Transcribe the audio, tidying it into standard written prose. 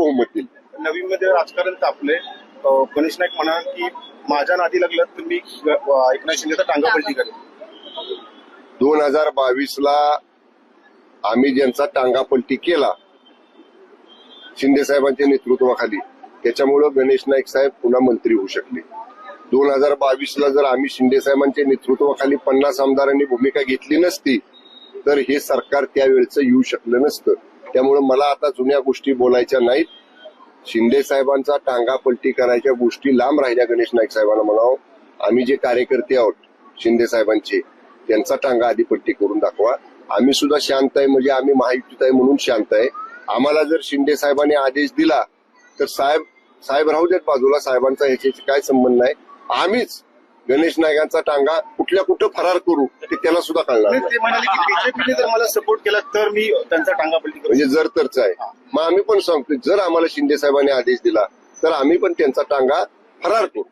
बहुमत देईल. नवीनमध्ये राजकारण तापले. गणेश नाईक म्हणाल की माझ्या नादी लागलं तर मी एकनाथ शिंदेचा टांगापलटी करेन. 2022ला आम्ही ज्यांचा टांगापलटी केला शिंदे साहेबांच्या नेतृत्वाखाली, त्याच्यामुळं गणेश नाईक साहेब पुन्हा मंत्री होऊ शकले. 2022ला जर आम्ही शिंदे साहेबांच्या नेतृत्वाखाली 50 आमदारांनी भूमिका घेतली नसती तर हे सरकार त्यावेळेचं येऊ शकलं नसतं. त्यामुळे मला आता जुन्या गोष्टी बोलायच्या नाहीत. शिंदे साहेबांचा टांगापलटी करायच्या गोष्टी लांब राहिल्या. गणेश नाईक साहेबांना म्हणावं, आम्ही जे कार्यकर्ते आहोत शिंदे साहेबांचे, त्यांचा टांगा आधी पलटी करून दाखवा. आम्ही सुद्धा शांत आहे, म्हणजे आम्ही महायुतीत आहे म्हणून शांत आहे. आम्हाला जर शिंदे साहेबांनी आदेश दिला तर साहेब राहू देत बाजूला, साहेबांचा ह्याच्याशी काय संबंध नाही. आम्हीच गणेश नाईकांचा टांगा कुठं फरार करू ते त्याला सुद्धा कळणार नाही. ते म्हणाले की बीजेपीने जर मला सपोर्ट केला तर मी त्यांचा टांगापलटी करेन. म्हणजे जर तरच आहे. मग आम्ही पण सांगतो, जर आम्हाला शिंदे साहेबांनी आदेश दिला तर आम्ही पण त्यांचा टांगा फरार करू.